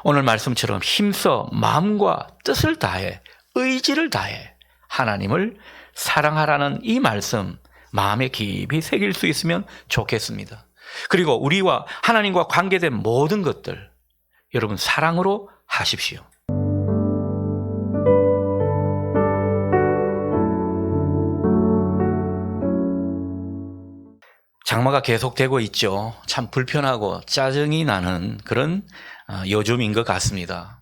오늘 말씀처럼 힘써 마음과 뜻을 다해 의지를 다해 하나님을 사랑하라는 이 말씀 마음에 깊이 새길 수 있으면 좋겠습니다. 그리고 우리와 하나님과 관계된 모든 것들 여러분 사랑으로 하십시오. 장마가 계속되고 있죠. 참 불편하고 짜증이 나는 그런 요즘인 것 같습니다.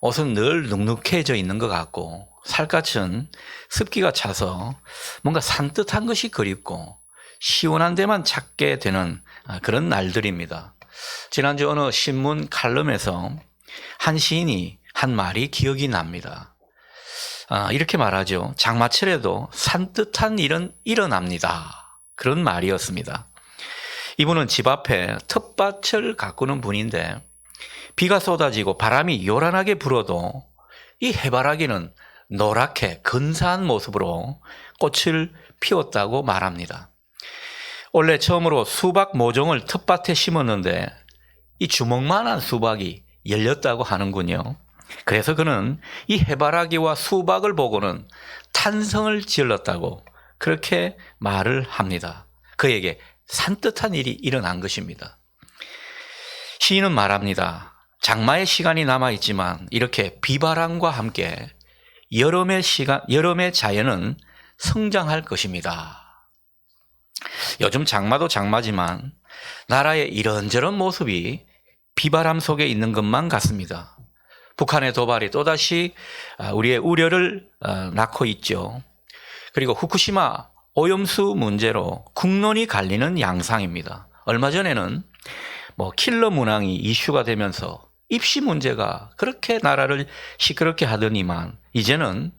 옷은 늘 눅눅해져 있는 것 같고 살갗은 습기가 차서 뭔가 산뜻한 것이 그립고 시원한 데만 찾게 되는 그런 날들입니다. 지난주 어느 신문 칼럼에서 한 시인이 한 말이 기억이 납니다. 이렇게 말하죠. 장마철에도 산뜻한 일은 일어납니다. 그런 말이었습니다. 이분은 집 앞에 텃밭을 가꾸는 분인데 비가 쏟아지고 바람이 요란하게 불어도 이 해바라기는 노랗게 근사한 모습으로 꽃을 피웠다고 말합니다. 원래 처음으로 수박 모종을 텃밭에 심었는데 이 주먹만한 수박이 열렸다고 하는군요. 그래서 그는 이 해바라기와 수박을 보고는 탄성을 지을렀다고 그렇게 말을 합니다. 그에게 산뜻한 일이 일어난 것입니다. 시인은 말합니다. 장마의 시간이 남아있지만 이렇게 비바람과 함께 여름의 자연은 성장할 것입니다. 요즘 장마도 장마지만 나라의 이런저런 모습이 비바람 속에 있는 것만 같습니다. 북한의 도발이 또다시 우리의 우려를 낳고 있죠. 그리고 후쿠시마 오염수 문제로 국론이 갈리는 양상입니다. 얼마 전에는 킬러 문항이 이슈가 되면서 입시 문제가 그렇게 나라를 시끄럽게 하더니만 이제는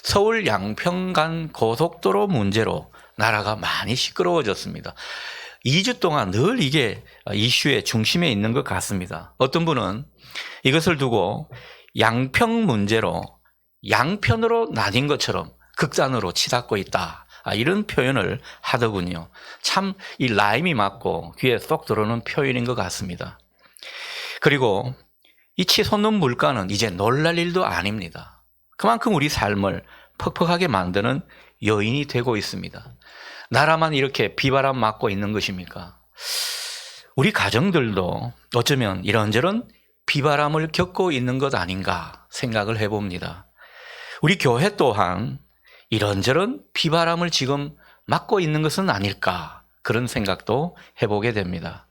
서울 양평 간 고속도로 문제로 나라가 많이 시끄러워졌습니다. 2주 동안 늘 이게 이슈의 중심에 있는 것 같습니다. 어떤 분은 이것을 두고 양평 문제로 양편으로 나뉜 것처럼 극단으로 치닫고 있다. 이런 표현을 하더군요. 참 이 라임이 맞고 귀에 쏙 들어오는 표현인 것 같습니다. 그리고 이 치솟는 물가는 이제 놀랄 일도 아닙니다. 그만큼 우리 삶을 퍽퍽하게 만드는 요인이 되고 있습니다. 나라만 이렇게 비바람 맞고 있는 것입니까? 우리 가정들도 어쩌면 이런저런 비바람을 겪고 있는 것 아닌가 생각을 해봅니다. 우리 교회 또한 이런저런 비바람을 지금 맞고 있는 것은 아닐까 그런 생각도 해보게 됩니다.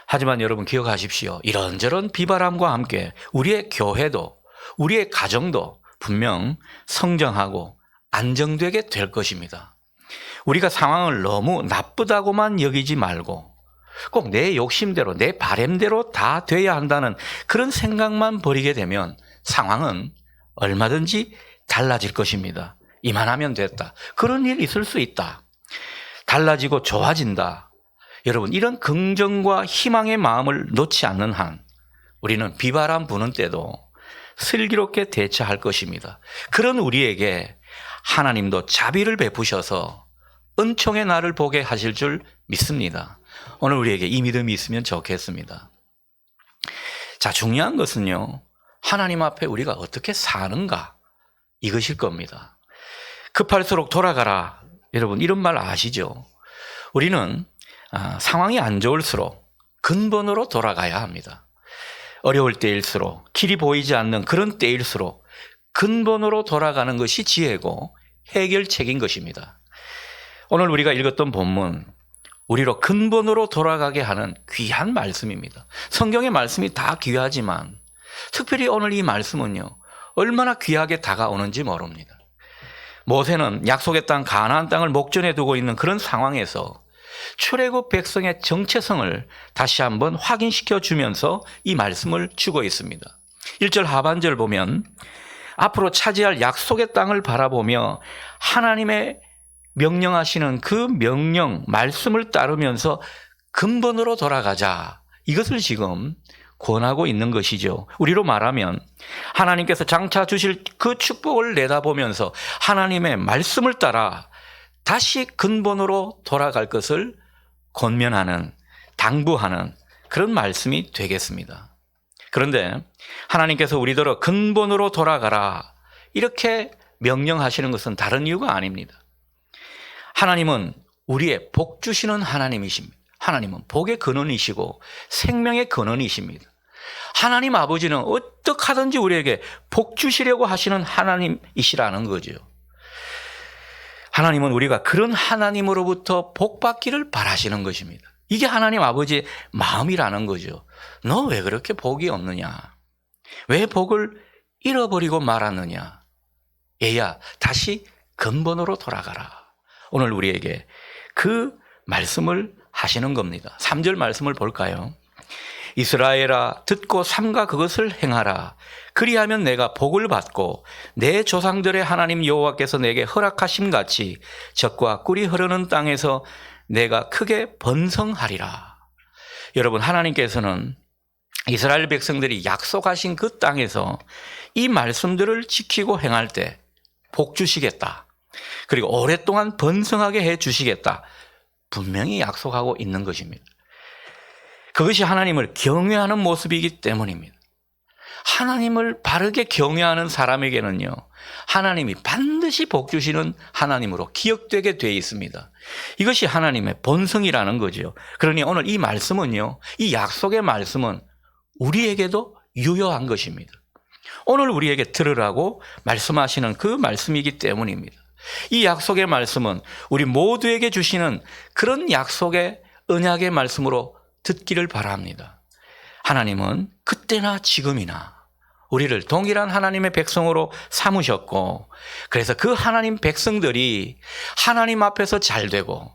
하지만 여러분 기억하십시오. 이런저런 비바람과 함께 우리의 교회도 우리의 가정도 분명 성장하고 안정되게 될 것입니다. 우리가 상황을 너무 나쁘다고만 여기지 말고 꼭 내 욕심대로 내 바램대로 다 돼야 한다는 그런 생각만 버리게 되면 상황은 얼마든지 달라질 것입니다. 이만하면 됐다. 그런 일 있을 수 있다. 달라지고 좋아진다. 여러분 이런 긍정과 희망의 마음을 놓지 않는 한 우리는 비바람 부는 때도 슬기롭게 대처할 것입니다. 그런 우리에게 하나님도 자비를 베푸셔서 은총의 날을 보게 하실 줄 믿습니다. 오늘 우리에게 이 믿음이 있으면 좋겠습니다. 자, 중요한 것은요. 하나님 앞에 우리가 어떻게 사는가 이것일 겁니다. 급할수록 돌아가라. 여러분 이런 말 아시죠? 우리는 상황이 안 좋을수록 근본으로 돌아가야 합니다. 어려울 때일수록 길이 보이지 않는 그런 때일수록 근본으로 돌아가는 것이 지혜고 해결책인 것입니다. 오늘 우리가 읽었던 본문 우리로 근본으로 돌아가게 하는 귀한 말씀입니다. 성경의 말씀이 다 귀하지만 특별히 오늘 이 말씀은요 얼마나 귀하게 다가오는지 모릅니다. 모세는 약속의 땅 가나안 땅을 목전에 두고 있는 그런 상황에서 출애굽 백성의 정체성을 다시 한번 확인시켜 주면서 이 말씀을 주고 있습니다. 1절 하반절 보면 앞으로 차지할 약속의 땅을 바라보며 하나님의 명령하시는 그 명령 말씀을 따르면서 근본으로 돌아가자. 이것을 지금 권하고 있는 것이죠. 우리로 말하면 하나님께서 장차 주실 그 축복을 내다보면서 하나님의 말씀을 따라 다시 근본으로 돌아갈 것을 권면하는, 당부하는 그런 말씀이 되겠습니다. 그런데 하나님께서 우리더러 근본으로 돌아가라 이렇게 명령하시는 것은 다른 이유가 아닙니다. 하나님은 우리의 복 주시는 하나님이십니다. 하나님은 복의 근원이시고 생명의 근원이십니다. 하나님 아버지는 어떻게 하든지 우리에게 복 주시려고 하시는 하나님이시라는 거죠. 하나님은 우리가 그런 하나님으로부터 복 받기를 바라시는 것입니다. 이게 하나님 아버지의 마음이라는 거죠. 너 왜 그렇게 복이 없느냐? 왜 복을 잃어버리고 말았느냐? 얘야, 다시 근본으로 돌아가라. 오늘 우리에게 그 말씀을 하시는 겁니다. 3절 말씀을 볼까요? 이스라엘아, 듣고 삼가 그것을 행하라. 그리하면 내가 복을 받고 내 조상들의 하나님 여호와께서 내게 허락하심 같이 젖과 꿀이 흐르는 땅에서 내가 크게 번성하리라. 여러분, 하나님께서는 이스라엘 백성들이 약속하신 그 땅에서 이 말씀들을 지키고 행할 때 복 주시겠다. 그리고 오랫동안 번성하게 해 주시겠다. 분명히 약속하고 있는 것입니다. 그것이 하나님을 경외하는 모습이기 때문입니다. 하나님을 바르게 경외하는 사람에게는요, 하나님이 반드시 복 주시는 하나님으로 기억되게 되어 있습니다. 이것이 하나님의 본성이라는 거죠. 그러니 오늘 이 말씀은요, 이 약속의 말씀은 우리에게도 유효한 것입니다. 오늘 우리에게 들으라고 말씀하시는 그 말씀이기 때문입니다. 이 약속의 말씀은 우리 모두에게 주시는 그런 약속의 언약의 말씀으로 듣기를 바랍니다. 하나님은 그때나 지금이나 우리를 동일한 하나님의 백성으로 삼으셨고, 그래서 그 하나님 백성들이 하나님 앞에서 잘 되고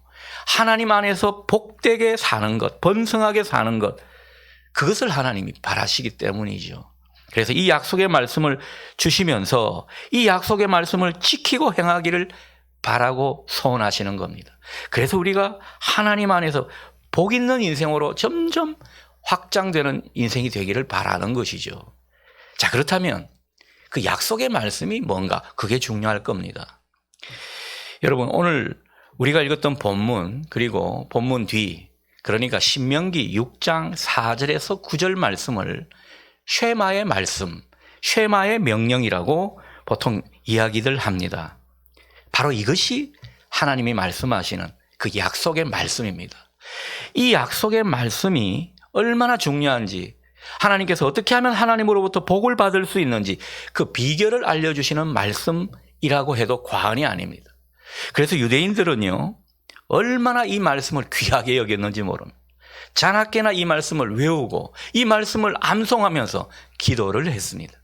하나님 안에서 복되게 사는 것, 번성하게 사는 것, 그것을 하나님이 바라시기 때문이죠. 그래서 이 약속의 말씀을 주시면서 이 약속의 말씀을 지키고 행하기를 바라고 소원하시는 겁니다. 그래서 우리가 하나님 안에서 복 있는 인생으로 점점 확장되는 인생이 되기를 바라는 것이죠. 자, 그렇다면 그 약속의 말씀이 뭔가, 그게 중요할 겁니다. 여러분, 오늘 우리가 읽었던 본문, 그리고 본문 뒤, 그러니까 신명기 6장 4절에서 9절 말씀을 쉐마의 말씀, 쉐마의 명령이라고 보통 이야기들 합니다. 바로 이것이 하나님이 말씀하시는 그 약속의 말씀입니다. 이 약속의 말씀이 얼마나 중요한지, 하나님께서 어떻게 하면 하나님으로부터 복을 받을 수 있는지 그 비결을 알려주시는 말씀이라고 해도 과언이 아닙니다. 그래서 유대인들은요, 얼마나 이 말씀을 귀하게 여겼는지 모릅니다. 자나깨나 이 말씀을 외우고 이 말씀을 암송하면서 기도를 했습니다.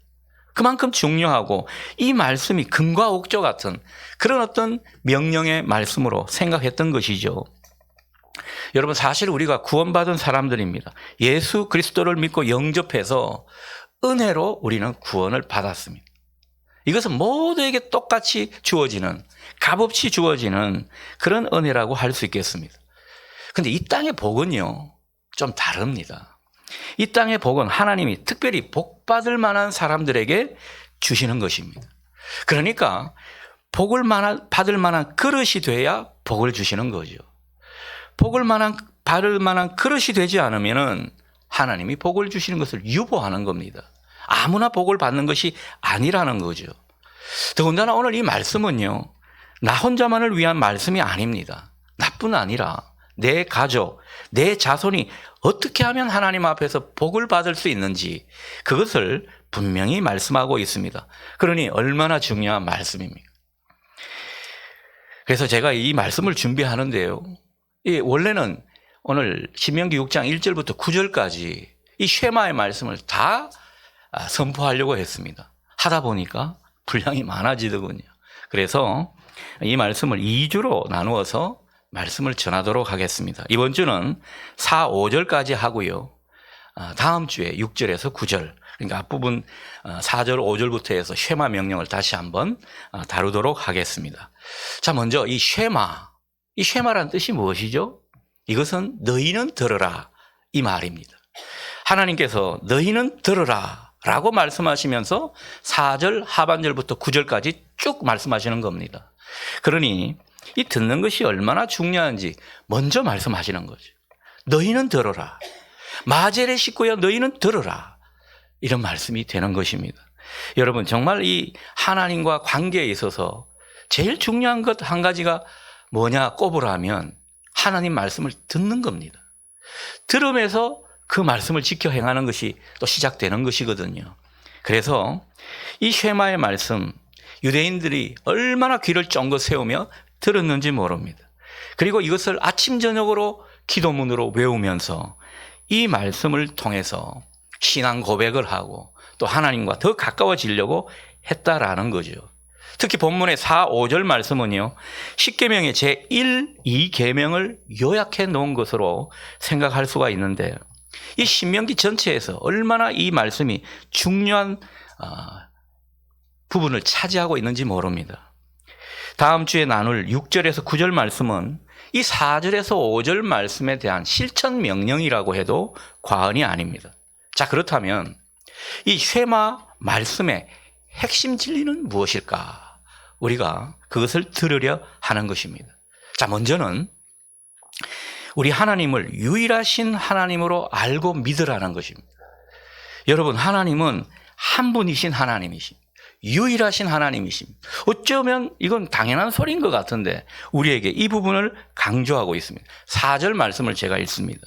그만큼 중요하고 이 말씀이 금과 옥조 같은 그런 어떤 명령의 말씀으로 생각했던 것이죠. 여러분, 사실 우리가 구원받은 사람들입니다. 예수 그리스도를 믿고 영접해서 은혜로 우리는 구원을 받았습니다. 이것은 모두에게 똑같이 주어지는, 값없이 주어지는 그런 은혜라고 할 수 있겠습니다. 그런데 이 땅의 복은요, 좀 다릅니다. 이 땅의 복은 하나님이 특별히 복 받을 만한 사람들에게 주시는 것입니다. 그러니까 복을 받을 만한 그릇이 돼야 복을 주시는 거죠. 복을 받을 만한 그릇이 되지 않으면 하나님이 복을 주시는 것을 유보하는 겁니다. 아무나 복을 받는 것이 아니라는 거죠. 더군다나 오늘 이 말씀은요, 나 혼자만을 위한 말씀이 아닙니다. 나뿐 아니라 내 가족, 내 자손이 어떻게 하면 하나님 앞에서 복을 받을 수 있는지 그것을 분명히 말씀하고 있습니다. 그러니 얼마나 중요한 말씀입니까? 그래서 제가 이 말씀을 준비하는데요, 원래는 오늘 신명기 6장 1절부터 9절까지 이 쉐마의 말씀을 다 선포하려고 했습니다. 하다 보니까 분량이 많아지더군요. 그래서 이 말씀을 2주로 나누어서 말씀을 전하도록 하겠습니다. 이번 주는 4, 5절까지 하고요. 다음 주에 6절에서 9절, 그러니까 앞부분 4절, 5절부터 해서 쉐마 명령을 다시 한번 다루도록 하겠습니다. 자, 먼저 이 쉐마란 뜻이 무엇이죠? 이것은 너희는 들으라, 이 말입니다. 하나님께서 너희는 들으라 라고 말씀하시면서 4절 하반절부터 9절까지 쭉 말씀하시는 겁니다. 그러니 이 듣는 것이 얼마나 중요한지 먼저 말씀하시는 거죠. 너희는 들어라. 마젤의 식구여, 너희는 들어라. 이런 말씀이 되는 것입니다. 여러분, 정말 이 하나님과 관계에 있어서 제일 중요한 것 한 가지가 뭐냐 꼽으라면 하나님 말씀을 듣는 겁니다. 들으면서 그 말씀을 지켜 행하는 것이 또 시작되는 것이거든요. 그래서 이 쉐마의 말씀, 유대인들이 얼마나 귀를 쫑긋 세우며 들었는지 모릅니다. 그리고 이것을 아침 저녁으로 기도문으로 외우면서 이 말씀을 통해서 신앙 고백을 하고 또 하나님과 더 가까워지려고 했다라는 거죠. 특히 본문의 4, 5절 말씀은요, 십계명의 제1, 2계명을 요약해 놓은 것으로 생각할 수가 있는데 이 신명기 전체에서 얼마나 이 말씀이 중요한 부분을 차지하고 있는지 모릅니다. 다음 주에 나눌 6절에서 9절 말씀은 이 4절에서 5절 말씀에 대한 실천 명령이라고 해도 과언이 아닙니다. 자, 그렇다면 이 쉐마 말씀의 핵심 진리는 무엇일까? 우리가 그것을 들으려 하는 것입니다. 자, 먼저는 우리 하나님을 유일하신 하나님으로 알고 믿으라는 것입니다. 여러분, 하나님은 한 분이신 하나님이십니다. 유일하신 하나님이십니다. 어쩌면 이건 당연한 소리인 것 같은데 우리에게 이 부분을 강조하고 있습니다. 4절 말씀을 제가 읽습니다.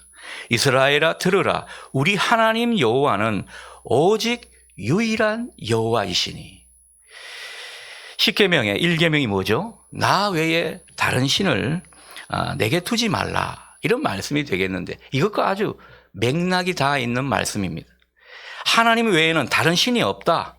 이스라엘아 들으라, 우리 하나님 여호와는 오직 유일한 여호와이시니. 십계명의 1계명이 뭐죠? 나 외에 다른 신을 내게 두지 말라, 이런 말씀이 되겠는데 이것과 아주 맥락이 다 있는 말씀입니다. 하나님 외에는 다른 신이 없다.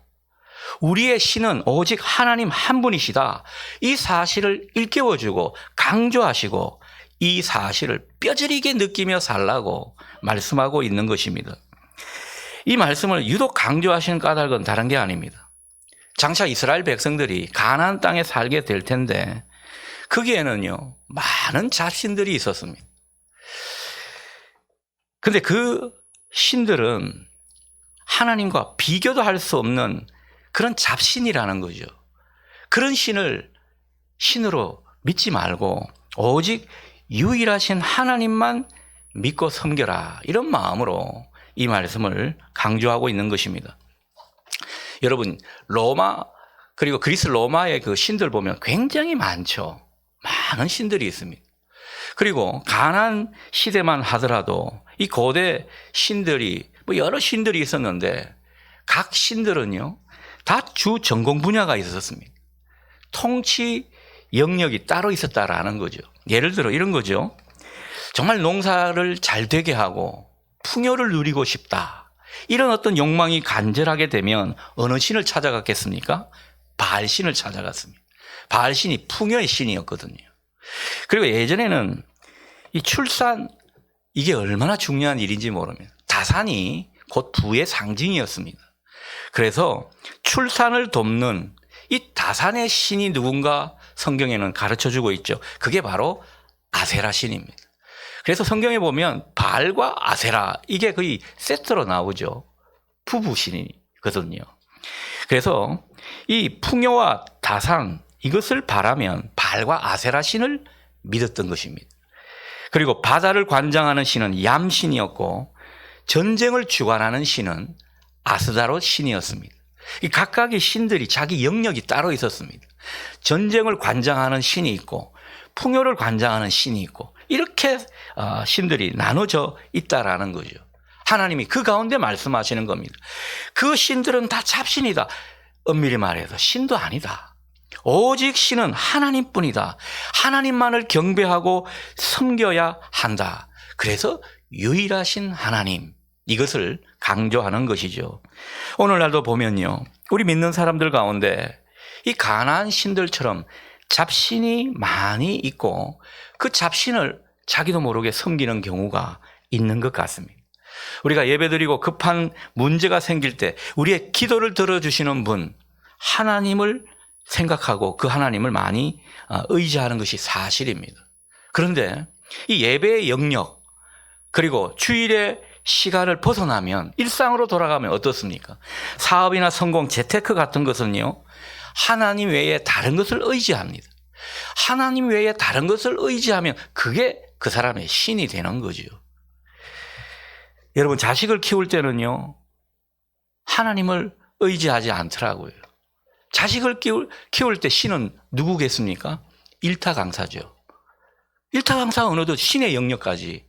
우리의 신은 오직 하나님 한 분이시다. 이 사실을 일깨워주고 강조하시고 이 사실을 뼈저리게 느끼며 살라고 말씀하고 있는 것입니다. 이 말씀을 유독 강조하시는 까닭은 다른 게 아닙니다. 장차 이스라엘 백성들이 가나안 땅에 살게 될 텐데 거기에는요, 많은 잡신들이 있었습니다. 근데 그 신들은 하나님과 비교도 할 수 없는 그런 잡신이라는 거죠. 그런 신을 신으로 믿지 말고 오직 유일하신 하나님만 믿고 섬겨라, 이런 마음으로 이 말씀을 강조하고 있는 것입니다. 여러분, 로마 그리고 그리스 로마의 그 신들 보면 굉장히 많죠. 많은 신들이 있습니다. 그리고 가나안 시대만 하더라도 이 고대 신들이 여러 신들이 있었는데 각 신들은요, 다 주 전공 분야가 있었습니다. 통치 영역이 따로 있었다라는 거죠. 예를 들어 이런 거죠. 정말 농사를 잘 되게 하고 풍요를 누리고 싶다, 이런 어떤 욕망이 간절하게 되면 어느 신을 찾아갔겠습니까? 바알신을 찾아갔습니다. 바알신이 풍요의 신이었거든요. 그리고 예전에는 이 출산, 이게 얼마나 중요한 일인지 모릅니다. 다산이 곧 부의 상징이었습니다. 그래서 출산을 돕는 이 다산의 신이 누군가 성경에는 가르쳐주고 있죠. 그게 바로 아세라 신입니다. 그래서 성경에 보면 바알과 아세라, 이게 거의 세트로 나오죠. 부부 신이거든요. 그래서 이 풍요와 다산, 이것을 바라면 바알과 아세라 신을 믿었던 것입니다. 그리고 바다를 관장하는 신은 얌신이었고 전쟁을 주관하는 신은 아스다롯 신이었습니다. 이 각각의 신들이 자기 영역이 따로 있었습니다. 전쟁을 관장하는 신이 있고 풍요를 관장하는 신이 있고 이렇게 신들이 나눠져 있다라는 거죠. 하나님이 그 가운데 말씀하시는 겁니다. 그 신들은 다 잡신이다. 엄밀히 말해서 신도 아니다. 오직 신은 하나님뿐이다. 하나님만을 경배하고 섬겨야 한다. 그래서 유일하신 하나님, 이것을 강조하는 것이죠. 오늘날도 보면요, 우리 믿는 사람들 가운데 이 가나안 신들처럼 잡신이 많이 있고 그 잡신을 자기도 모르게 섬기는 경우가 있는 것 같습니다. 우리가 예배드리고 급한 문제가 생길 때 우리의 기도를 들어주시는 분, 하나님을 생각하고 그 하나님을 많이 의지하는 것이 사실입니다. 그런데 이 예배의 영역 그리고 주일의 시간을 벗어나면 일상으로 돌아가면 어떻습니까? 사업이나 성공, 재테크 같은 것은요, 하나님 외에 다른 것을 의지합니다. 하나님 외에 다른 것을 의지하면 그게 그 사람의 신이 되는 거죠. 여러분, 자식을 키울 때는요, 하나님을 의지하지 않더라고요. 자식을 키울 때 신은 누구겠습니까? 일타강사죠. 일타강사 어느덧 신의 영역까지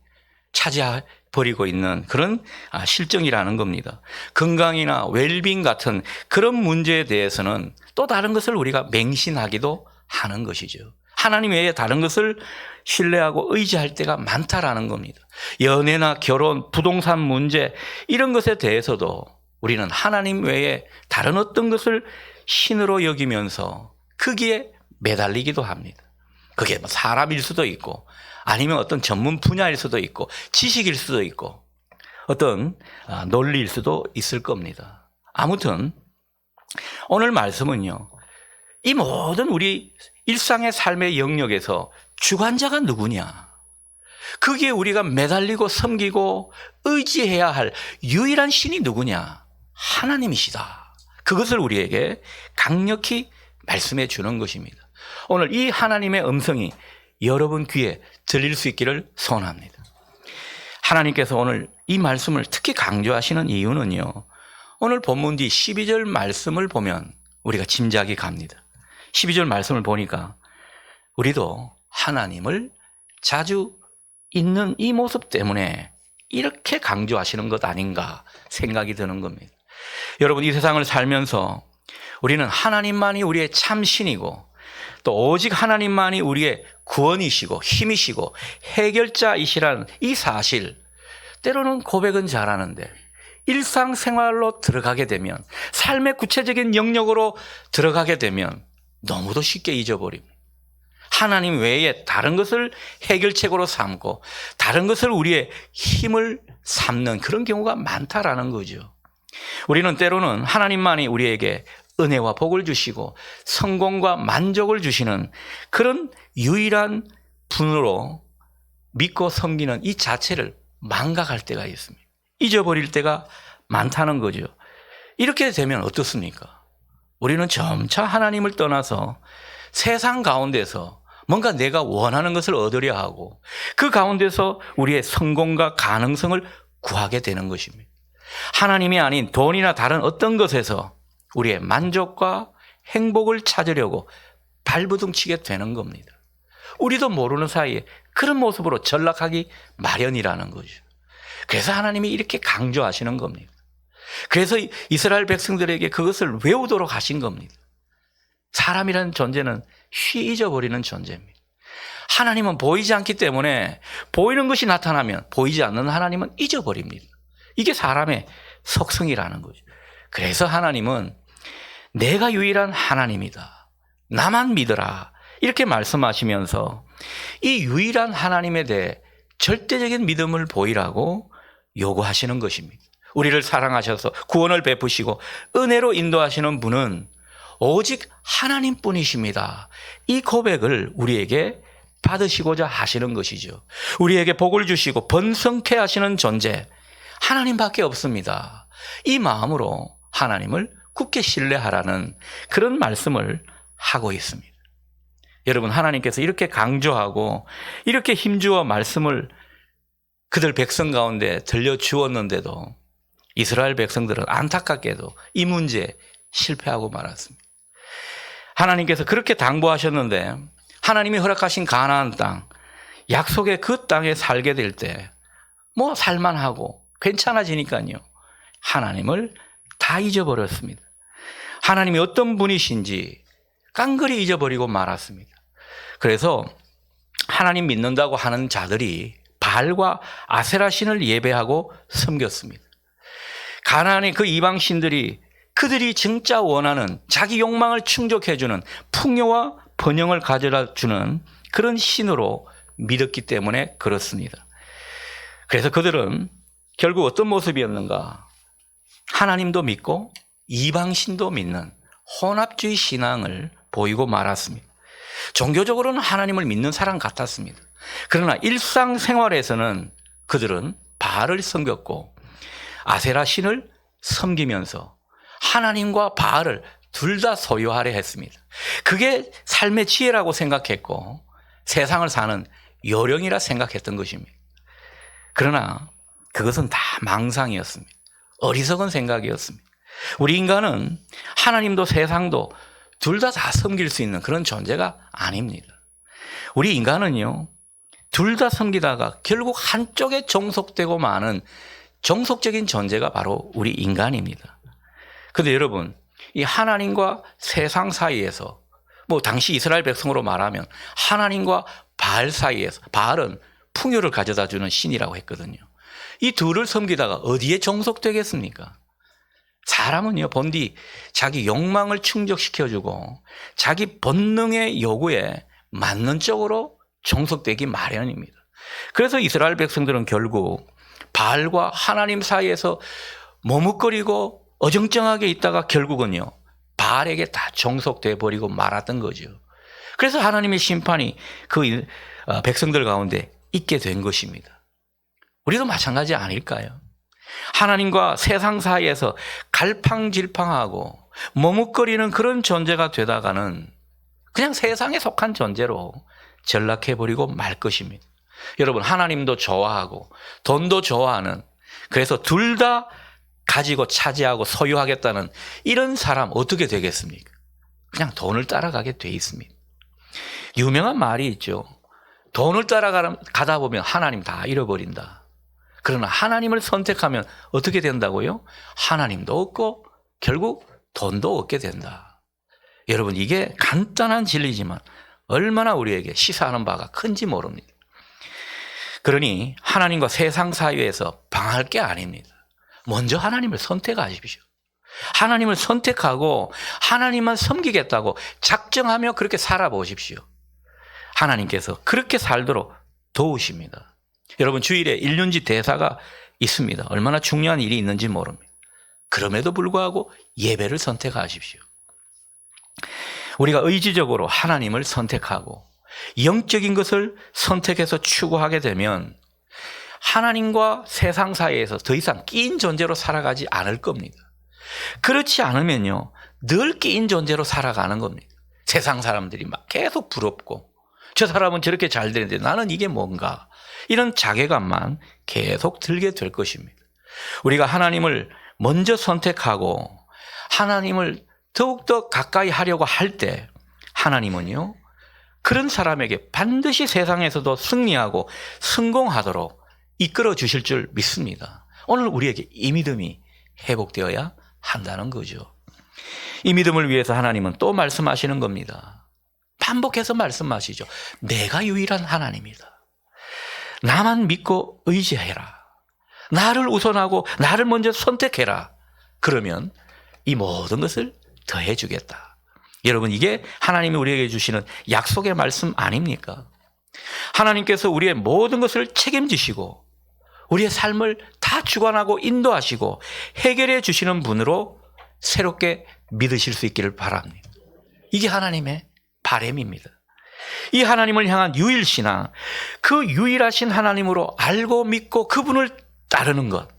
차지해버리고 있는 그런 실정이라는 겁니다. 건강이나 웰빙 같은 그런 문제에 대해서는 또 다른 것을 우리가 맹신하기도 하는 것이죠. 하나님 외에 다른 것을 신뢰하고 의지할 때가 많다라는 겁니다. 연애나 결혼, 부동산 문제 이런 것에 대해서도 우리는 하나님 외에 다른 어떤 것을 신으로 여기면서 거기에 매달리기도 합니다. 그게 뭐 사람일 수도 있고 아니면 어떤 전문 분야일 수도 있고 지식일 수도 있고 어떤 논리일 수도 있을 겁니다. 아무튼 오늘 말씀은요, 이 모든 우리 일상의 삶의 영역에서 주관자가 누구냐, 거기에 우리가 매달리고 섬기고 의지해야 할 유일한 신이 누구냐, 하나님이시다. 그것을 우리에게 강력히 말씀해 주는 것입니다. 오늘 이 하나님의 음성이 여러분 귀에 들릴 수 있기를 소원합니다. 하나님께서 오늘 이 말씀을 특히 강조하시는 이유는요, 오늘 본문 뒤 12절 말씀을 보면 우리가 짐작이 갑니다. 12절 말씀을 보니까 우리도 하나님을 자주 잊는 이 모습 때문에 이렇게 강조하시는 것 아닌가 생각이 드는 겁니다. 여러분, 이 세상을 살면서 우리는 하나님만이 우리의 참 신이고 또 오직 하나님만이 우리의 구원이시고 힘이시고 해결자이시라는 이 사실, 때로는 고백은 잘하는데 일상생활로 들어가게 되면, 삶의 구체적인 영역으로 들어가게 되면 너무도 쉽게 잊어버립니다. 하나님 외에 다른 것을 해결책으로 삼고 다른 것을 우리의 힘을 삼는 그런 경우가 많다라는 거죠. 우리는 때로는 하나님만이 우리에게 은혜와 복을 주시고 성공과 만족을 주시는 그런 유일한 분으로 믿고 섬기는 이 자체를 망각할 때가 있습니다. 잊어버릴 때가 많다는 거죠. 이렇게 되면 어떻습니까? 우리는 점차 하나님을 떠나서 세상 가운데서 뭔가 내가 원하는 것을 얻으려 하고 그 가운데서 우리의 성공과 가능성을 구하게 되는 것입니다. 하나님이 아닌 돈이나 다른 어떤 것에서 우리의 만족과 행복을 찾으려고 발버둥치게 되는 겁니다. 우리도 모르는 사이에 그런 모습으로 전락하기 마련이라는 거죠. 그래서 하나님이 이렇게 강조하시는 겁니다. 그래서 이스라엘 백성들에게 그것을 외우도록 하신 겁니다. 사람이라는 존재는 쉬 잊어버리는 존재입니다. 하나님은 보이지 않기 때문에 보이는 것이 나타나면 보이지 않는 하나님은 잊어버립니다. 이게 사람의 속성이라는 거죠. 그래서 하나님은 내가 유일한 하나님이다, 나만 믿어라, 이렇게 말씀하시면서 이 유일한 하나님에 대해 절대적인 믿음을 보이라고 요구하시는 것입니다. 우리를 사랑하셔서 구원을 베푸시고 은혜로 인도하시는 분은 오직 하나님뿐이십니다. 이 고백을 우리에게 받으시고자 하시는 것이죠. 우리에게 복을 주시고 번성케 하시는 존재 하나님밖에 없습니다. 이 마음으로 하나님을 굳게 신뢰하라는 그런 말씀을 하고 있습니다. 여러분, 하나님께서 이렇게 강조하고 이렇게 힘주어 말씀을 그들 백성 가운데 들려주었는데도 이스라엘 백성들은 안타깝게도 이 문제에 실패하고 말았습니다. 하나님께서 그렇게 당부하셨는데 하나님이 허락하신 가나안 땅, 약속의 그 땅에 살게 될 때 뭐 살만하고 괜찮아지니까요, 하나님을 다 잊어버렸습니다. 하나님이 어떤 분이신지 깡그리 잊어버리고 말았습니다. 그래서 하나님 믿는다고 하는 자들이 바알과 아세라 신을 예배하고 섬겼습니다. 가나안의 그 이방 신들이 그들이 진짜 원하는 자기 욕망을 충족해주는 풍요와 번영을 가져다 주는 그런 신으로 믿었기 때문에 그렇습니다. 그래서 그들은 결국 어떤 모습이었는가? 하나님도 믿고 이방신도 믿는 혼합주의 신앙을 보이고 말았습니다. 종교적으로는 하나님을 믿는 사람 같았습니다. 그러나 일상생활에서는 그들은 바알을 섬겼고 아세라 신을 섬기면서 하나님과 바알을 둘 다 소유하려 했습니다. 그게 삶의 지혜라고 생각했고 세상을 사는 요령이라 생각했던 것입니다. 그러나 그것은 다 망상이었습니다. 어리석은 생각이었습니다. 우리 인간은 하나님도 세상도 둘 다 섬길 수 있는 그런 존재가 아닙니다. 우리 인간은요, 둘 다 섬기다가 결국 한쪽에 종속되고 마는 종속적인 존재가 바로 우리 인간입니다. 그런데 여러분, 이 하나님과 세상 사이에서, 당시 이스라엘 백성으로 말하면 하나님과 바알 사이에서, 바알은 풍요를 가져다 주는 신이라고 했거든요. 이 둘을 섬기다가 어디에 종속되겠습니까? 사람은요, 본디 자기 욕망을 충족시켜주고 자기 본능의 요구에 맞는 쪽으로 종속되기 마련입니다. 그래서 이스라엘 백성들은 결국 바알과 하나님 사이에서 머뭇거리고 어정쩡하게 있다가 결국은요, 바알에게 다 종속돼 버리고 말았던 거죠. 그래서 하나님의 심판이 그 백성들 가운데 있게 된 것입니다. 우리도 마찬가지 아닐까요? 하나님과 세상 사이에서 갈팡질팡하고 머뭇거리는 그런 존재가 되다가는 그냥 세상에 속한 존재로 전락해버리고 말 것입니다. 여러분, 하나님도 좋아하고 돈도 좋아하는, 그래서 둘 다 가지고 차지하고 소유하겠다는 이런 사람 어떻게 되겠습니까? 그냥 돈을 따라가게 돼 있습니다. 유명한 말이 있죠. 돈을 따라가다 보면 하나님 다 잃어버린다. 그러나 하나님을 선택하면 어떻게 된다고요? 하나님도 얻고 결국 돈도 얻게 된다. 여러분, 이게 간단한 진리지만 얼마나 우리에게 시사하는 바가 큰지 모릅니다. 그러니 하나님과 세상 사이에서 방할 게 아닙니다. 먼저 하나님을 선택하십시오. 하나님을 선택하고 하나님만 섬기겠다고 작정하며 그렇게 살아보십시오. 하나님께서 그렇게 살도록 도우십니다. 여러분, 주일에 일륜지 대사가 있습니다. 얼마나 중요한 일이 있는지 모릅니다. 그럼에도 불구하고 예배를 선택하십시오. 우리가 의지적으로 하나님을 선택하고 영적인 것을 선택해서 추구하게 되면 하나님과 세상 사이에서 더 이상 끼인 존재로 살아가지 않을 겁니다. 그렇지 않으면요, 늘 끼인 존재로 살아가는 겁니다. 세상 사람들이 막 계속 부럽고, 저 사람은 저렇게 잘 되는데 나는 이게 뭔가, 이런 자괴감만 계속 들게 될 것입니다. 우리가 하나님을 먼저 선택하고 하나님을 더욱더 가까이 하려고 할 때 하나님은요, 그런 사람에게 반드시 세상에서도 승리하고 성공하도록 이끌어 주실 줄 믿습니다. 오늘 우리에게 이 믿음이 회복되어야 한다는 거죠. 이 믿음을 위해서 하나님은 또 말씀하시는 겁니다. 반복해서 말씀하시죠. 내가 유일한 하나님이다. 나만 믿고 의지해라. 나를 우선하고 나를 먼저 선택해라. 그러면 이 모든 것을 더해 주겠다. 여러분, 이게 하나님이 우리에게 주시는 약속의 말씀 아닙니까? 하나님께서 우리의 모든 것을 책임지시고 우리의 삶을 다 주관하고 인도하시고 해결해 주시는 분으로 새롭게 믿으실 수 있기를 바랍니다. 이게 하나님의 바람입니다. 이 하나님을 향한 유일신앙, 그 유일하신 하나님으로 알고 믿고 그분을 따르는 것,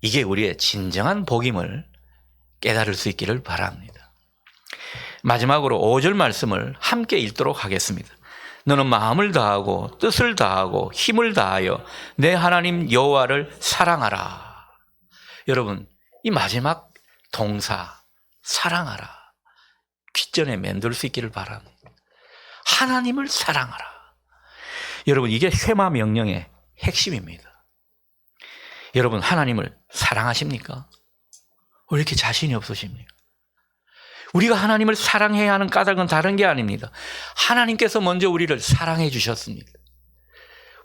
이게 우리의 진정한 복임을 깨달을 수 있기를 바랍니다. 마지막으로 5절 말씀을 함께 읽도록 하겠습니다. 너는 마음을 다하고 뜻을 다하고 힘을 다하여 내 하나님 여호와를 사랑하라. 여러분, 이 마지막 동사 사랑하라, 귓전에 맴돌 수 있기를 바랍니다. 하나님을 사랑하라. 여러분, 이게 쉐마 명령의 핵심입니다. 여러분, 하나님을 사랑하십니까? 왜 이렇게 자신이 없으십니까? 우리가 하나님을 사랑해야 하는 까닭은 다른 게 아닙니다. 하나님께서 먼저 우리를 사랑해 주셨습니다.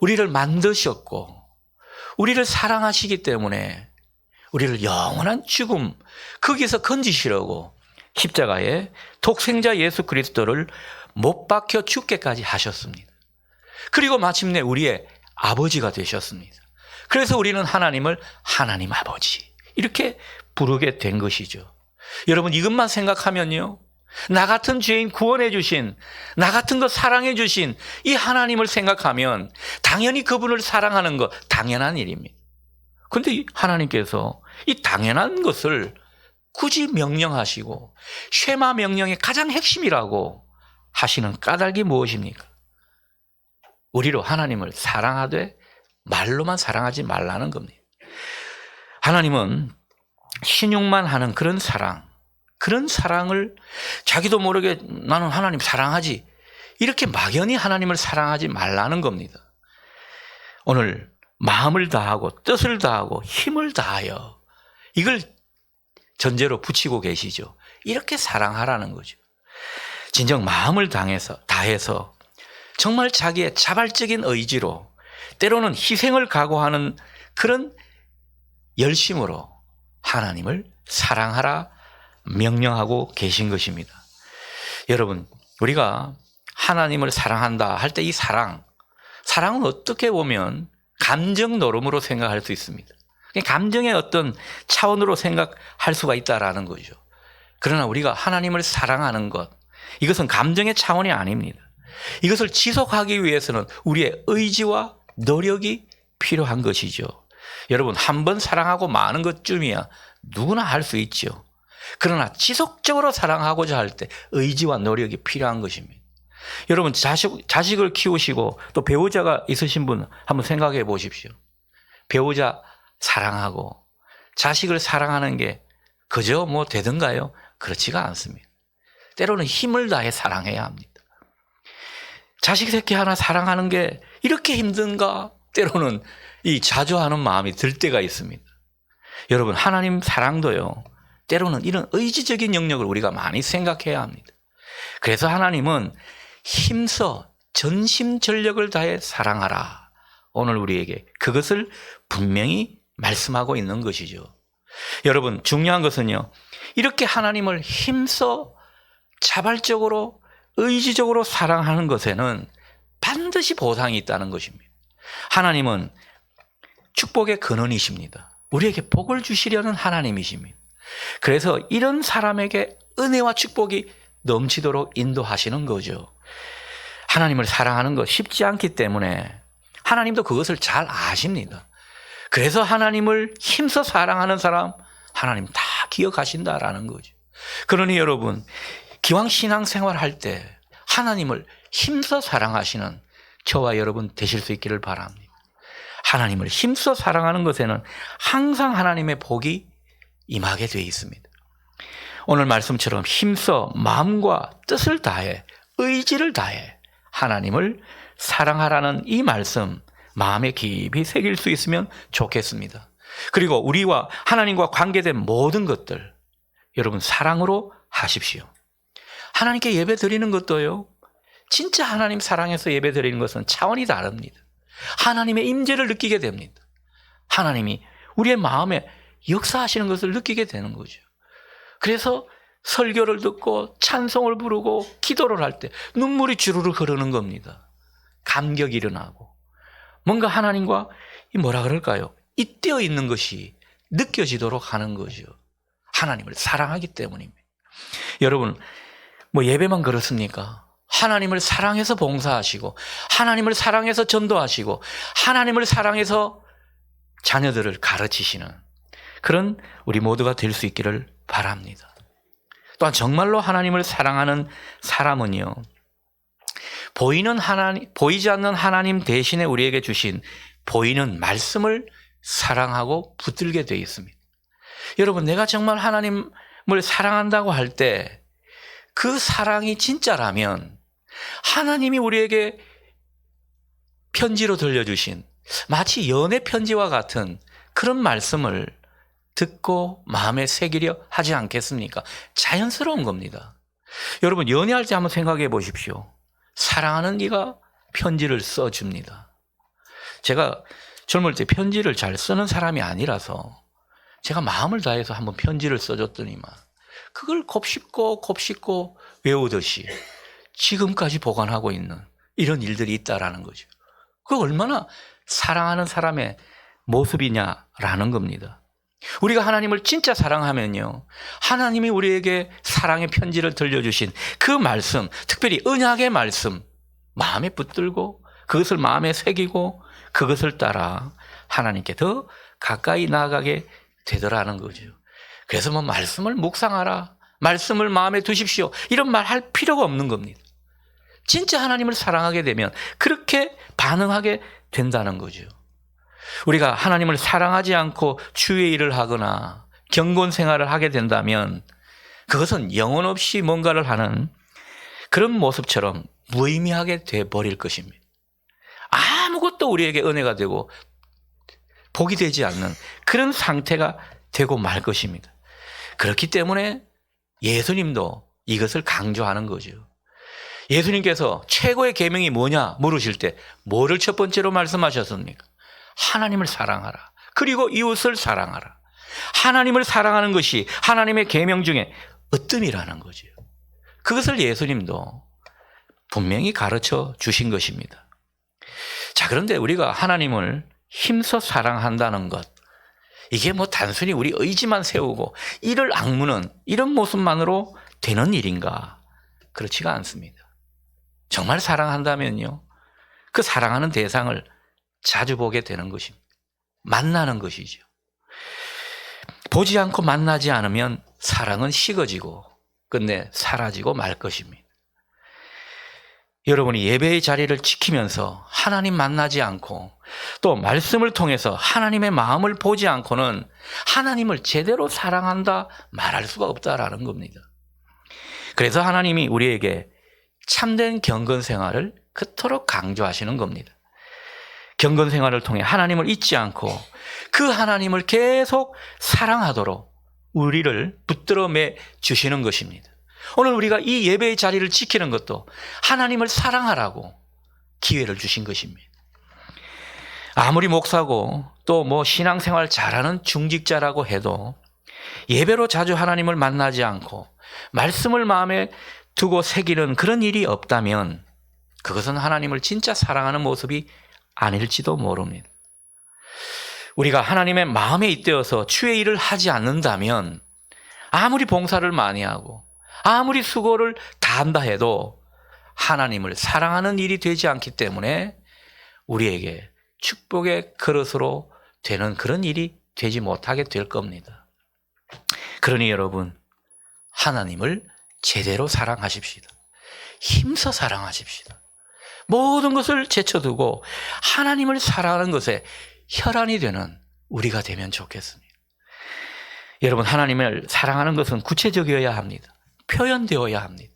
우리를 만드셨고 우리를 사랑하시기 때문에 우리를 영원한 죽음, 거기서 건지시려고 십자가에 독생자 예수 그리스도를 못 박혀 죽게까지 하셨습니다. 그리고 마침내 우리의 아버지가 되셨습니다. 그래서 우리는 하나님을 하나님 아버지 이렇게 부르게 된 것이죠. 여러분, 이것만 생각하면요, 나 같은 죄인 구원해 주신, 나 같은 거 사랑해 주신 이 하나님을 생각하면 당연히 그분을 사랑하는 거 당연한 일입니다. 그런데 하나님께서 이 당연한 것을 굳이 명령하시고 쉐마 명령의 가장 핵심이라고 하시는 까닭이 무엇입니까? 우리로 하나님을 사랑하되 말로만 사랑하지 말라는 겁니다. 하나님은 신용만 하는 그런 사랑을 자기도 모르게 나는 하나님 사랑하지, 이렇게 막연히 하나님을 사랑하지 말라는 겁니다. 오늘 마음을 다하고 뜻을 다하고 힘을 다하여, 이걸 전제로 붙이고 계시죠. 이렇게 사랑하라는 거죠. 진정 마음을 다해서 정말 자기의 자발적인 의지로, 때로는 희생을 각오하는 그런 열심으로 하나님을 사랑하라 명령하고 계신 것입니다. 여러분, 우리가 하나님을 사랑한다 할 때 이 사랑은 어떻게 보면 감정 노름으로 생각할 수 있습니다. 감정의 어떤 차원으로 생각할 수가 있다라는 거죠. 그러나 우리가 하나님을 사랑하는 것, 이것은 감정의 차원이 아닙니다. 이것을 지속하기 위해서는 우리의 의지와 노력이 필요한 것이죠. 여러분, 한 번 사랑하고 마는 것쯤이야 누구나 할 수 있죠. 그러나 지속적으로 사랑하고자 할 때 의지와 노력이 필요한 것입니다. 여러분, 자식을 키우시고 또 배우자가 있으신 분 한번 생각해 보십시오. 배우자 사랑하고 자식을 사랑하는 게 그저 뭐 되던가요? 그렇지가 않습니다. 때로는 힘을 다해 사랑해야 합니다. 자식 새끼 하나 사랑하는 게 이렇게 힘든가? 때로는 이 자조하는 마음이 들 때가 있습니다. 여러분, 하나님 사랑도요, 때로는 이런 의지적인 영역을 우리가 많이 생각해야 합니다. 그래서 하나님은 힘써 전심전력을 다해 사랑하라, 오늘 우리에게 그것을 분명히 말씀하고 있는 것이죠. 여러분, 중요한 것은요, 이렇게 하나님을 힘써 자발적으로 의지적으로 사랑하는 것에는 반드시 보상이 있다는 것입니다. 하나님은 축복의 근원이십니다. 우리에게 복을 주시려는 하나님이십니다. 그래서 이런 사람에게 은혜와 축복이 넘치도록 인도하시는 거죠. 하나님을 사랑하는 것 쉽지 않기 때문에 하나님도 그것을 잘 아십니다. 그래서 하나님을 힘써 사랑하는 사람, 하나님 다 기억하신다라는 거죠. 그러니 여러분, 기왕 신앙생활 할 때 하나님을 힘써 사랑하시는 저와 여러분 되실 수 있기를 바랍니다. 하나님을 힘써 사랑하는 것에는 항상 하나님의 복이 임하게 되어 있습니다. 오늘 말씀처럼 힘써 마음과 뜻을 다해 의지를 다해 하나님을 사랑하라는 이 말씀 마음에 깊이 새길 수 있으면 좋겠습니다. 그리고 우리와 하나님과 관계된 모든 것들 여러분 사랑으로 하십시오. 하나님께 예배 드리는 것도요, 진짜 하나님 사랑해서 예배 드리는 것은 차원이 다릅니다. 하나님의 임재를 느끼게 됩니다. 하나님이 우리의 마음에 역사하시는 것을 느끼게 되는 거죠. 그래서 설교를 듣고 찬송을 부르고 기도를 할 때 눈물이 주르르 흐르는 겁니다. 감격이 일어나고 뭔가 하나님과 뭐라 그럴까요? 잇대어 있는 것이 느껴지도록 하는 거죠. 하나님을 사랑하기 때문입니다. 여러분, 뭐 예배만 그렇습니까? 하나님을 사랑해서 봉사하시고 하나님을 사랑해서 전도하시고 하나님을 사랑해서 자녀들을 가르치시는 그런 우리 모두가 될 수 있기를 바랍니다. 또한 정말로 하나님을 사랑하는 사람은요, 보이지 않는 하나님 대신에 우리에게 주신 보이는 말씀을 사랑하고 붙들게 되어 있습니다. 여러분, 내가 정말 하나님을 사랑한다고 할 때 그 사랑이 진짜라면 하나님이 우리에게 편지로 들려주신 마치 연애 편지와 같은 그런 말씀을 듣고 마음에 새기려 하지 않겠습니까? 자연스러운 겁니다. 여러분, 연애할 때 한번 생각해 보십시오. 사랑하는 이가 편지를 써줍니다. 제가 젊을 때 편지를 잘 쓰는 사람이 아니라서 제가 마음을 다해서 한번 편지를 써줬더니만 그걸 곱씹고 외우듯이 지금까지 보관하고 있는 이런 일들이 있다라는 거죠. 그거 얼마나 사랑하는 사람의 모습이냐라는 겁니다. 우리가 하나님을 진짜 사랑하면요, 하나님이 우리에게 사랑의 편지를 들려주신 그 말씀, 특별히 언약의 말씀 마음에 붙들고 그것을 마음에 새기고 그것을 따라 하나님께 더 가까이 나아가게 되더라는 거죠. 그래서 뭐 말씀을 묵상하라, 말씀을 마음에 두십시오, 이런 말 할 필요가 없는 겁니다. 진짜 하나님을 사랑하게 되면 그렇게 반응하게 된다는 거죠. 우리가 하나님을 사랑하지 않고 주의 일을 하거나 경건 생활을 하게 된다면 그것은 영혼 없이 뭔가를 하는 그런 모습처럼 무의미하게 돼버릴 것입니다. 아무것도 우리에게 은혜가 되고 복이 되지 않는 그런 상태가 되고 말 것입니다. 그렇기 때문에 예수님도 이것을 강조하는 거죠. 예수님께서 최고의 계명이 뭐냐 물으실 때 뭐를 첫 번째로 말씀하셨습니까? 하나님을 사랑하라. 그리고 이웃을 사랑하라. 하나님을 사랑하는 것이 하나님의 계명 중에 으뜸이라는 거죠. 그것을 예수님도 분명히 가르쳐 주신 것입니다. 자, 그런데 우리가 하나님을 힘써 사랑한다는 것, 이게 뭐 단순히 우리 의지만 세우고 이를 악무는 이런 모습만으로 되는 일인가? 그렇지가 않습니다. 정말 사랑한다면요, 그 사랑하는 대상을 자주 보게 되는 것입니다. 만나는 것이죠. 보지 않고 만나지 않으면 사랑은 식어지고 끝내 사라지고 말 것입니다. 여러분이 예배의 자리를 지키면서 하나님 만나지 않고 또 말씀을 통해서 하나님의 마음을 보지 않고는 하나님을 제대로 사랑한다 말할 수가 없다라는 겁니다. 그래서 하나님이 우리에게 참된 경건 생활을 그토록 강조하시는 겁니다. 경건 생활을 통해 하나님을 잊지 않고 그 하나님을 계속 사랑하도록 우리를 붙들어 매 주시는 것입니다. 오늘 우리가 이 예배의 자리를 지키는 것도 하나님을 사랑하라고 기회를 주신 것입니다. 아무리 목사고 또 뭐 신앙생활 잘하는 중직자라고 해도 예배로 자주 하나님을 만나지 않고 말씀을 마음에 두고 새기는 그런 일이 없다면 그것은 하나님을 진짜 사랑하는 모습이 아닐지도 모릅니다. 우리가 하나님의 마음에 잇대어서 주의 일을 하지 않는다면 아무리 봉사를 많이 하고 아무리 수고를 다한다 해도 하나님을 사랑하는 일이 되지 않기 때문에 우리에게 축복의 그릇으로 되는 그런 일이 되지 못하게 될 겁니다. 그러니 여러분, 하나님을 제대로 사랑하십시다. 힘써 사랑하십시다. 모든 것을 제쳐두고 하나님을 사랑하는 것에 혈안이 되는 우리가 되면 좋겠습니다. 여러분, 하나님을 사랑하는 것은 구체적이어야 합니다. 표현되어야 합니다.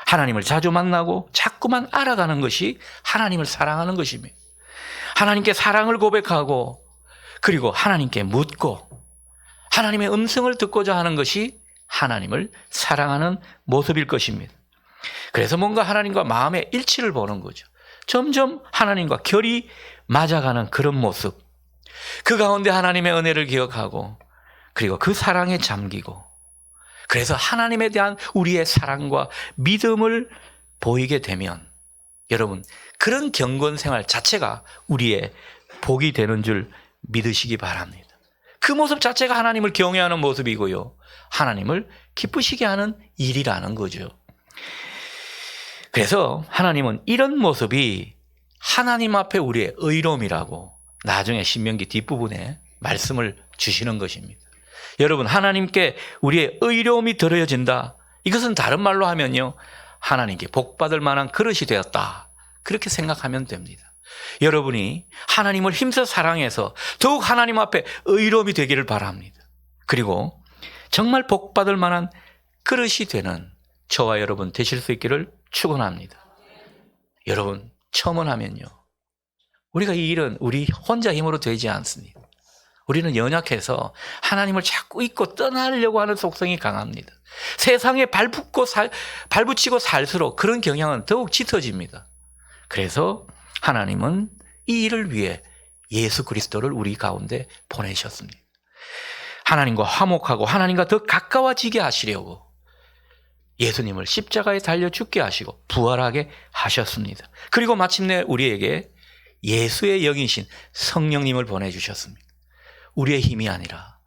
하나님을 자주 만나고 자꾸만 알아가는 것이 하나님을 사랑하는 것입니다. 하나님께 사랑을 고백하고 그리고 하나님께 묻고 하나님의 음성을 듣고자 하는 것이 하나님을 사랑하는 모습일 것입니다. 그래서 뭔가 하나님과 마음의 일치를 보는 거죠. 점점 하나님과 결이 맞아가는 그런 모습. 그 가운데 하나님의 은혜를 기억하고 그리고 그 사랑에 잠기고 그래서 하나님에 대한 우리의 사랑과 믿음을 보이게 되면 여러분, 그런 경건 생활 자체가 우리의 복이 되는 줄 믿으시기 바랍니다. 그 모습 자체가 하나님을 경외하는 모습이고요. 하나님을 기쁘시게 하는 일이라는 거죠. 그래서 하나님은 이런 모습이 하나님 앞에 우리의 의로움이라고 나중에 신명기 뒷부분에 말씀을 주시는 것입니다. 여러분, 하나님께 우리의 의로움이 드려진다. 이것은 다른 말로 하면요, 하나님께 복받을 만한 그릇이 되었다. 그렇게 생각하면 됩니다. 여러분이 하나님을 힘써 사랑해서 더욱 하나님 앞에 의로움이 되기를 바랍니다. 그리고 정말 복받을 만한 그릇이 되는 저와 여러분 되실 수 있기를 축원합니다. 여러분, 첨언하면요, 우리가 이 일은 우리 혼자 힘으로 되지 않습니다. 우리는 연약해서 하나님을 자꾸 잊고 떠나려고 하는 속성이 강합니다. 세상에 발붙이고 살수록 그런 경향은 더욱 짙어집니다. 그래서 하나님은 이 일을 위해 예수 그리스도를 우리 가운데 보내셨습니다. 하나님과 화목하고 하나님과 더 가까워지게 하시려고 예수님을 십자가에 달려 죽게 하시고 부활하게 하셨습니다. 그리고 마침내 우리에게 예수의 영이신 성령님을 보내주셨습니다. 우리의 힘이 아니라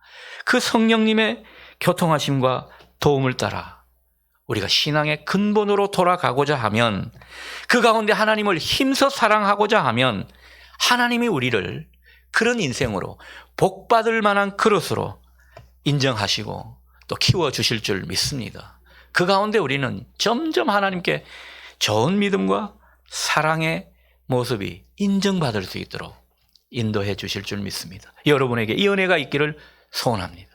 그 성령님의 교통하심과 도움을 따라 우리가 신앙의 근본으로 돌아가고자 하면, 그 가운데 하나님을 힘써 사랑하고자 하면 하나님이 우리를 그런 인생으로 복받을 만한 그릇으로 인정하시고 또 키워주실 줄 믿습니다. 그 가운데 우리는 점점 하나님께 좋은 믿음과 사랑의 모습이 인정받을 수 있도록 인도해 주실 줄 믿습니다. 여러분에게 이 은혜가 있기를 소원합니다.